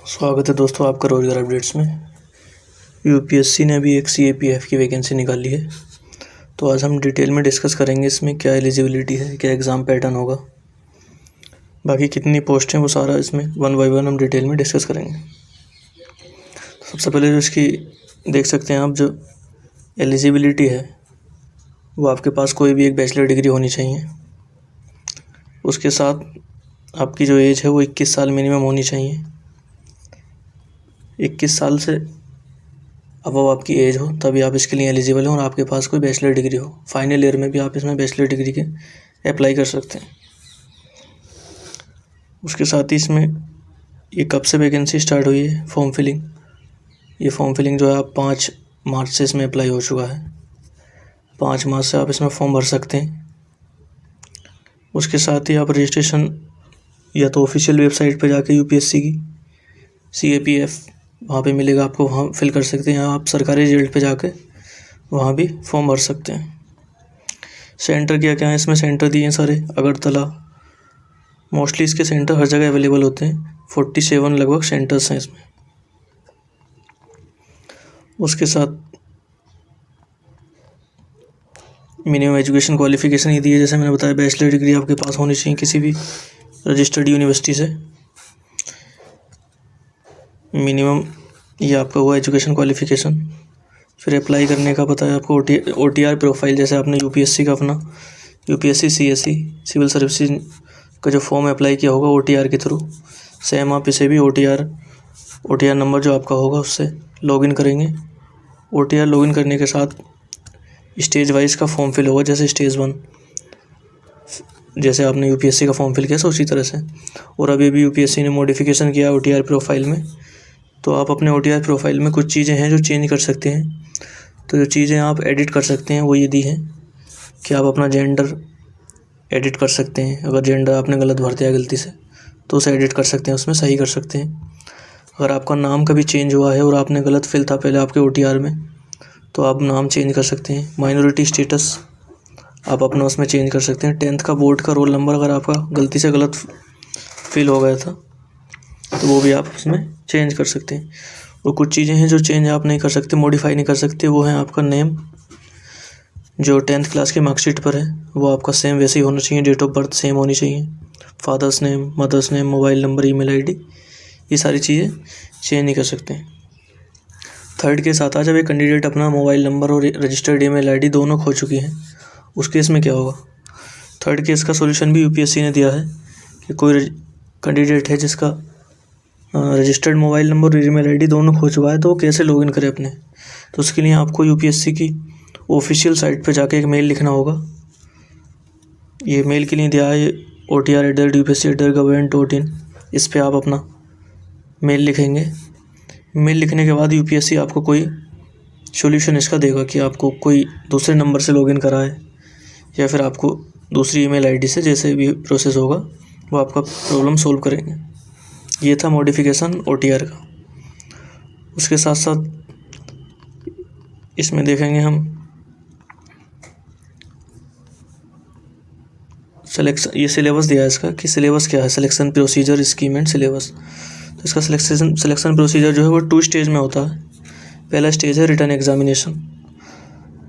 स्वागत है दोस्तों आपका रोजगार अपडेट्स में। यूपीएससी ने अभी एक सीएपीएफ की वैकेंसी निकाली है, तो आज हम डिटेल में डिस्कस करेंगे इसमें क्या एलिजिबिलिटी है, क्या एग्ज़ाम पैटर्न होगा, बाकी कितनी पोस्ट हैं, वो सारा इसमें वन बाय वन हम डिटेल में डिस्कस करेंगे। तो सबसे पहले जो इसकी देख सकते हैं आप, जो एलिजिबिलिटी है वो आपके पास कोई भी एक बैचलर डिग्री होनी चाहिए। उसके साथ आपकी जो एज है वो 21 साल मिनिमम होनी चाहिए। 21 साल से अब आपकी एज हो तभी आप इसके लिए एलिजिबल हो और आपके पास कोई बैचलर डिग्री हो। फाइनल ईयर में भी आप इसमें बैचलर डिग्री के अप्लाई कर सकते हैं। उसके साथ ही इसमें ये कब से वैकेंसी स्टार्ट हुई है, फॉर्म फिलिंग। ये फॉर्म फिलिंग जो है आप 5 मार्च से इसमें अप्लाई हो चुका है। 5 मार्च से आप इसमें फॉर्म भर सकते हैं। उसके साथ ही आप रजिस्ट्रेशन या तो ऑफिशियल वेबसाइट पर जाके यूपीएससी की सीएपीएफ वहाँ पे मिलेगा आपको, वहाँ फिल कर सकते हैं। आप सरकारी रिजल्ट पे जाके वहाँ भी फॉर्म भर सकते हैं। सेंटर क्या क्या है, इसमें सेंटर दिए हैं सारे। अगरतला, मोस्टली इसके सेंटर हर जगह अवेलेबल होते हैं। 47 लगभग सेंटर्स हैं इसमें। उसके साथ मिनिमम एजुकेशन क्वालिफिकेशन ये दी है, जैसे मैंने बताया बैचलर डिग्री आपके पास होनी चाहिए किसी भी रजिस्टर्ड यूनिवर्सिटी से। मिनिमम ये आपका हुआ एजुकेशन क्वालिफिकेशन। फिर अप्लाई करने का पता है आपको ओटीआर प्रोफाइल, जैसे आपने यूपीएससी का अपना यूपीएससी सीएससी सिविल सर्विसेज का जो फॉर्म अप्लाई किया होगा ओटीआर के थ्रू, सेम आप इसे भी ओटीआर नंबर जो आपका होगा उससे लॉगिन करेंगे। ओटीआर लॉगिन करने के साथ स्टेज वाइज का फॉर्म फिल होगा, जैसे स्टेज 1 जैसे आपने यूपीएससी का फॉर्म फिल किया उसी तरह से। और अभी भी यूपीएससी ने मॉडिफिकेशन किया ओटीआर प्रोफाइल में, तो आप अपने ओटीआर प्रोफाइल में कुछ चीज़ें हैं जो चेंज कर सकते हैं। तो जो चीज़ें आप एडिट कर सकते हैं वो ये दी हैं कि आप अपना जेंडर एडिट कर सकते हैं। अगर जेंडर आपने गलत भर दिया गलती से तो उसे एडिट कर सकते हैं, उसमें सही कर सकते हैं। अगर आपका नाम कभी चेंज हुआ है और आपने गलत फिल था पहले आपके ओटीआर में, तो आप नाम चेंज कर सकते हैं। माइनॉरिटी स्टेटस आप अपना उसमें चेंज कर सकते हैं। 10th का बोर्ड का रोल नंबर अगर आपका गलती से गलत फिल हो गया था तो वो भी आप उसमें चेंज कर सकते हैं। और कुछ चीज़ें हैं जो चेंज आप नहीं कर सकते, मॉडिफाई नहीं कर सकते, वो है आपका नेम। जो 10th क्लास की मार्कशीट पर है वो आपका सेम वैसे ही होना चाहिए। डेट ऑफ बर्थ सेम होनी चाहिए। Father's name, mother's name, mobile number, email ID, ये सारी चीज़ें चेंज नहीं कर सकते हैं। थर्ड केस आता है जब एक कैंडिडेट अपना मोबाइल नंबर और रजिस्टर्ड ईमेल आईडी दोनों खो चुकी हैं, उस केस में क्या होगा। थर्ड केस का सॉल्यूशन भी यूपीएससी ने दिया है कि कोई कैंडिडेट है जिसका रजिस्टर्ड मोबाइल नंबर और ईमेल आईडी दोनों खो चुका है, तो वो कैसे लॉगिन करे अपने। तो उसके लिए आपको यूपीएससी की ऑफिशियल साइट पर जाके एक मेल लिखना होगा। ये मेल के लिए दिया है OTR@upsc.gov.in। इस पर आप अपना मेल लिखेंगे। मेल लिखने के बाद यूपीएससी आपको कोई सॉल्यूशन इसका देगा कि आपको कोई दूसरे नंबर से लॉगिन कराए या फिर आपको दूसरी ईमेल आईडी से, जैसे भी प्रोसेस होगा वो आपका प्रॉब्लम सोल्व करेंगे। ये था मॉडिफिकेशन ओटीआर का। उसके साथ साथ इसमें देखेंगे हम ये सिलेबस दिया है इसका कि सिलेबस क्या है, selection procedure, scheme and syllabus. तो इसका सिलेक्शन प्रोसीजर जो है वो 2 स्टेज में होता है। पहला स्टेज है रिटन एग्जामिनेशन।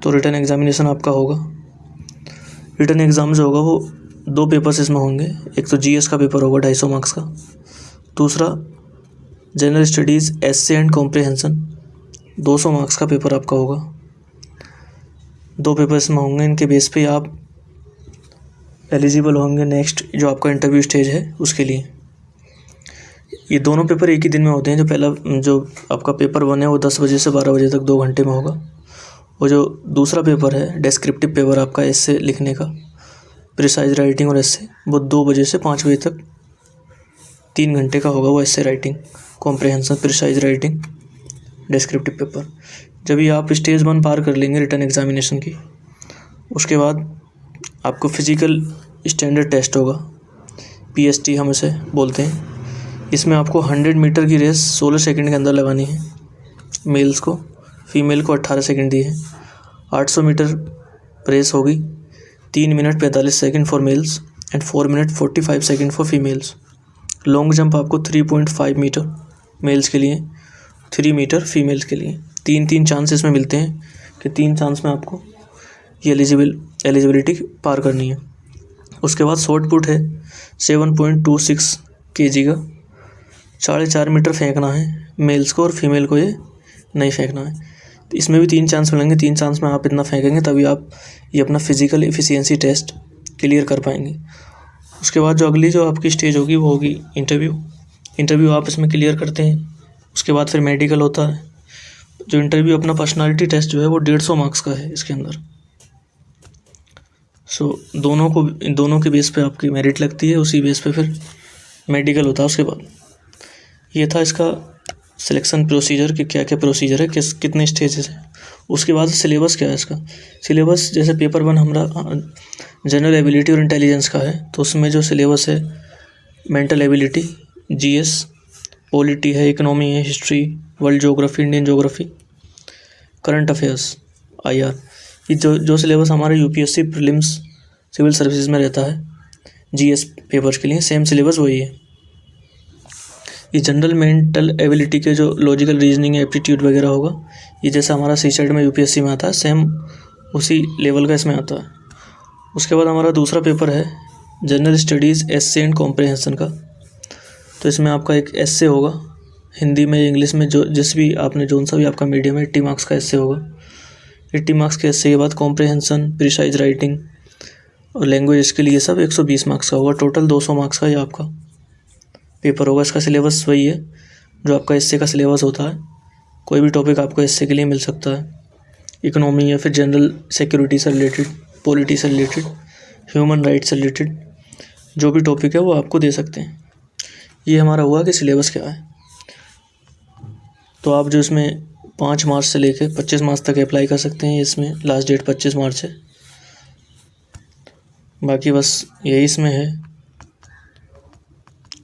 तो रिटन एग्जामिनेशन आपका होगा, रिटन एग्ज़ाम जो होगा वो 2 पेपर्स इसमें होंगे। एक तो जीएस का पेपर होगा 250 मार्क्स का। दूसरा general studies, essay and comprehension 200 marks का पेपर आपका होगा। 2 पेपर इसमें होंगे। इनके बेस पे आप एलिजिबल होंगे नेक्स्ट जो आपका इंटरव्यू स्टेज है उसके लिए। ये दोनों पेपर एक ही दिन में होते हैं। जो पहला जो आपका पेपर 1 है वो 10 बजे से 12 बजे तक 2 घंटे में होगा। और जो दूसरा पेपर है डिस्क्रिप्टिव पेपर आपका एस्से लिखने का, प्रिसाइज राइटिंग और एस्से, वो 2 बजे से 5 बजे तक 3 घंटे का होगा। वो essay writing, comprehension, precis writing, descriptive paper. जब ये आप स्टेज 1 पार कर लेंगे रिटन एग्जामिनेशन की, उसके बाद आपको फिजिकल स्टैंडर्ड टेस्ट होगा, पीएसटी हम इसे बोलते हैं। इसमें आपको 100 मीटर की रेस 16 सेकंड के अंदर लगानी है मेल्स को। फीमेल को 18 सेकंड दिए हैं। 800 मीटर रेस होगी, 3 minute 45 second for mails and 4 minute 45 second for females. Long jump आपको 3.5 मीटर मेल्स के लिए, 3 मीटर फीमेल्स के लिए। 3 चांस इसमें मिलते हैं कि 3 चांस में आपको ये एलिजिबिलिटी पार करनी है। उसके बाद शॉट पुट है 7.26 kg का, 4.5 मीटर फेंकना है मेल्स को, और फीमेल को ये नहीं फेंकना है। तो इसमें भी 3 चांस मिलेंगे। 3 चांस में आप इतना फेंकेंगे तभी आप ये अपना फिजिकल एफिशिएंसी टेस्ट क्लियर कर पाएंगे। उसके बाद जो अगली जो आपकी स्टेज होगी वो होगी इंटरव्यू आप इसमें क्लियर करते हैं। उसके बाद फिर मेडिकल होता है। जो इंटरव्यू अपना पर्सनालिटी टेस्ट जो है वो 150 मार्क्स का है इसके अंदर। दोनों के बेस पे आपकी मेरिट लगती है, उसी बेस पे फिर मेडिकल होता है। उसके बाद ये था इसका सिलेक्शन प्रोसीजर कि क्या क्या प्रोसीजर है, कितने स्टेजेस है। उसके बाद सिलेबस क्या है इसका। सिलेबस जैसे पेपर 1 हमारा जनरल एबिलिटी और इंटेलिजेंस का है, तो उसमें जो सिलेबस है मेंटल एबिलिटी, जीएस, पॉलिटी है, इकोनॉमी है, history, world geography, Indian geography, current affairs, IR. ये जो सिलेबस हमारे यूपीएससी प्रीलिम्स सिविल सर्विसेज में रहता है जीएस पेपर्स के लिए, सेम सिलेबस वही है। ये जनरल मेंटल एबिलिटी के जो लॉजिकल रीजनिंग, एप्टीट्यूड वगैरह होगा, ये जैसा हमारा सीसेट में यूपीएससी में आता है सेम उसी लेवल का इसमें आता है। उसके बाद हमारा दूसरा पेपर है general studies, essay and comprehension का। तो इसमें आपका एक एस्से होगा, हिंदी में, इंग्लिश में, जो सा भी आपका मीडियम है, 80 मार्क्स का एस्से होगा। 80 मार्क्स के एस्से के बाद कॉम्प्रहेंशन, प्रिसाइज राइटिंग और लैंग्वेज के लिए सब 120 मार्क्स का होगा। टोटल 200 मार्क्स का ये आपका पेपर होगा। इसका सिलेबस वही है जो आपका एस्से का सिलेबस होता है। कोई भी टॉपिक आपको एस्से के लिए मिल सकता है, इकोनॉमी या फिर जनरल सिक्योरिटी से रिलेटेड, पॉलिटी से रिलेटेड, ह्यूमन राइट्स से रिलेटेड, जो भी टॉपिक है वो आपको दे सकते हैं। ये हमारा हुआ कि सिलेबस क्या है। तो आप जो इसमें 5 मार्च से लेकर 25 मार्च तक अप्लाई कर सकते हैं। इसमें लास्ट डेट 25 मार्च है। बाकी बस यही इसमें है।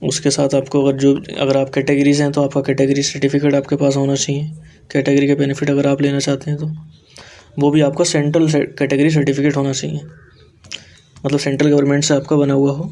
उसके साथ आपको अगर आप कैटेगरीज हैं तो आपका कैटेगरी सर्टिफिकेट आपके पास होना चाहिए। कैटेगरी के बेनिफिट अगर आप लेना चाहते हैं तो वो भी आपका सेंट्रल कैटेगरी सर्टिफिकेट होना चाहिए, मतलब सेंट्रल गवर्नमेंट से आपका बना हुआ हो,